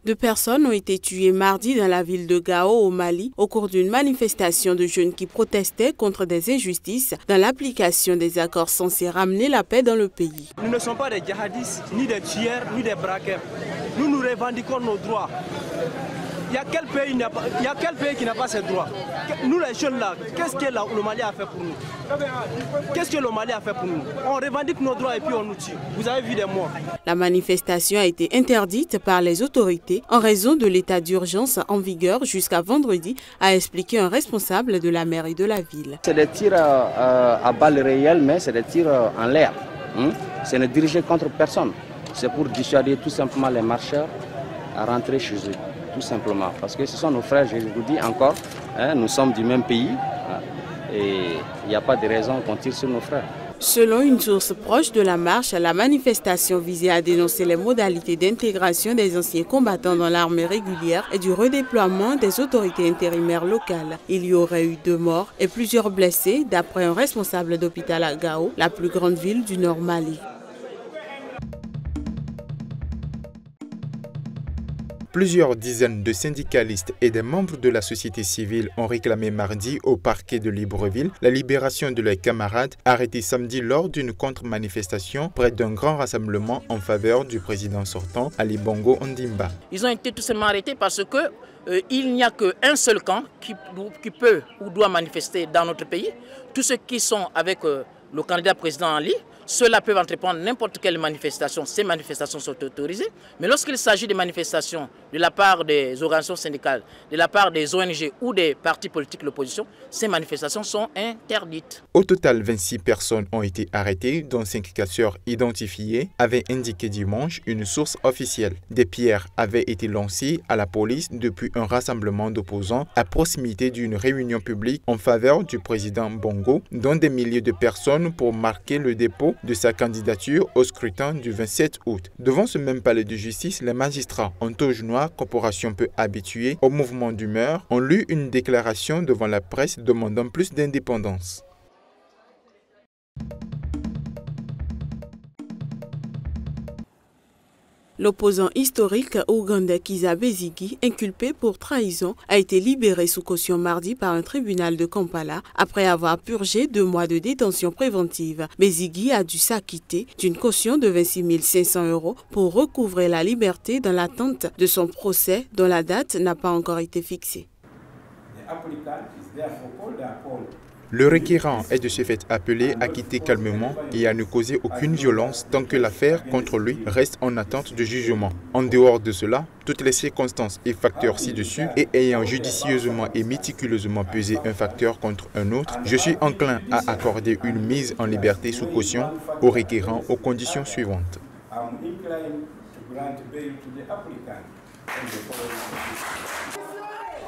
2 personnes ont été tuées mardi dans la ville de Gao, au Mali, au cours d'une manifestation de jeunes qui protestaient contre des injustices dans l'application des accords censés ramener la paix dans le pays. Nous ne sommes pas des djihadistes, ni des tueurs, ni des braqueurs. Nous revendiquons nos droits. Il y a quel pays qui n'a pas ses droits? Nous les jeunes là, qu'est-ce que le Mali a fait pour nous? Qu'est-ce que le Mali a fait pour nous? On revendique nos droits et puis on nous tue. Vous avez vu des morts. La manifestation a été interdite par les autorités en raison de l'état d'urgence en vigueur jusqu'à vendredi, a expliqué un responsable de la mairie de la ville. C'est des tirs à balles réelles, mais c'est des tirs en l'air. C'est ne dirigé contre personne. C'est pour dissuader tout simplement les marcheurs à rentrer chez eux. Tout simplement, parce que ce sont nos frères, je vous dis encore, nous sommes du même pays et il n'y a pas de raison qu'on tire sur nos frères. Selon une source proche de la marche, la manifestation visait à dénoncer les modalités d'intégration des anciens combattants dans l'armée régulière et du redéploiement des autorités intérimaires locales. Il y aurait eu 2 morts et plusieurs blessés, d'après un responsable d'hôpital à Gao, la plus grande ville du Nord Mali. Plusieurs dizaines de syndicalistes et des membres de la société civile ont réclamé mardi au parquet de Libreville la libération de leurs camarades arrêtés samedi lors d'une contre-manifestation près d'un grand rassemblement en faveur du président sortant Ali Bongo Ondimba. Ils ont été tout simplement arrêtés parce que il n'y a qu'un seul camp qui peut ou doit manifester dans notre pays. Tous ceux qui sont avec le candidat président Ali, ceux-là peuvent entreprendre n'importe quelle manifestation. Ces manifestations sont autorisées. Mais lorsqu'il s'agit de manifestations de la part des organisations syndicales, de la part des ONG ou des partis politiques de l'opposition, ces manifestations sont interdites. Au total, 26 personnes ont été arrêtées, dont 5 casseurs identifiés, avait indiqué dimanche une source officielle. Des pierres avaient été lancées à la police depuis un rassemblement d'opposants à proximité d'une réunion publique en faveur du président Bongo, dont des milliers de personnes pour marquer le dépôt de sa candidature au scrutin du 27 août. Devant ce même palais de justice, les magistrats en toge noire, corporation peu habituée au mouvement d'humeur, ont lu une déclaration devant la presse demandant plus d'indépendance. L'opposant historique ougandais Kizza Besigye, inculpé pour trahison, a été libéré sous caution mardi par un tribunal de Kampala après avoir purgé 2 mois de détention préventive. Besigye a dû s'acquitter d'une caution de 26 500 € pour recouvrer la liberté dans l'attente de son procès dont la date n'a pas encore été fixée. Le requérant est de ce fait appelé à quitter calmement et à ne causer aucune violence tant que l'affaire contre lui reste en attente de jugement. En dehors de cela, toutes les circonstances et facteurs ci-dessus et ayant judicieusement et méticuleusement pesé un facteur contre un autre, je suis enclin à accorder une mise en liberté sous caution au requérant aux conditions suivantes.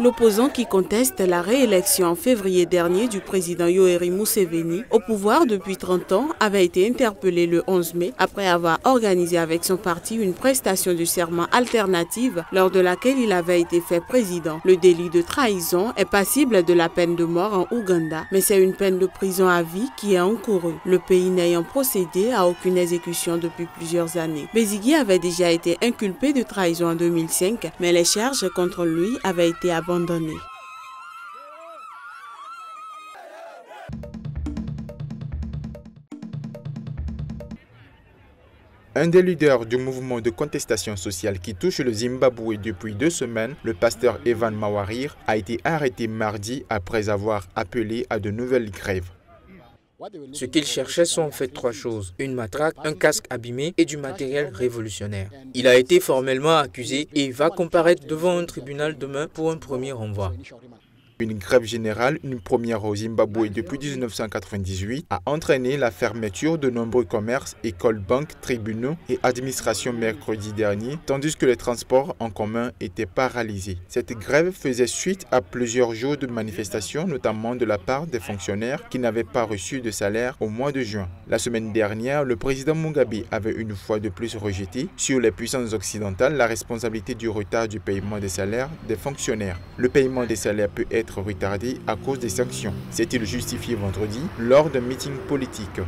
L'opposant qui conteste la réélection en février dernier du président Yoweri Museveni, au pouvoir depuis 30 ans, avait été interpellé le 11 mai après avoir organisé avec son parti une prestation de serment alternative lors de laquelle il avait été fait président. Le délit de trahison est passible de la peine de mort en Ouganda, mais c'est une peine de prison à vie qui est encourue, le pays n'ayant procédé à aucune exécution depuis plusieurs années. Besigye avait déjà été inculpé de trahison en 2005, mais les charges contre lui avaient été abandonnées. Un des leaders du mouvement de contestation sociale qui touche le Zimbabwe depuis 2 semaines, le pasteur Evan Mawarir, a été arrêté mardi après avoir appelé à de nouvelles grèves. Ce qu'il cherchait sont en fait 3 choses, une matraque, un casque abîmé et du matériel révolutionnaire. Il a été formellement accusé et va comparaître devant un tribunal demain pour un premier renvoi. Une grève générale, une première au Zimbabwe depuis 1998, a entraîné la fermeture de nombreux commerces, écoles, banques, tribunaux et administrations mercredi dernier, tandis que les transports en commun étaient paralysés. Cette grève faisait suite à plusieurs jours de manifestations, notamment de la part des fonctionnaires qui n'avaient pas reçu de salaire au mois de juin. La semaine dernière, le président Mugabe avait une fois de plus rejeté sur les puissances occidentales la responsabilité du retard du paiement des salaires des fonctionnaires. Le paiement des salaires peut être retardé à cause des sanctions. S'est-il justifié vendredi lors d'un meeting politique.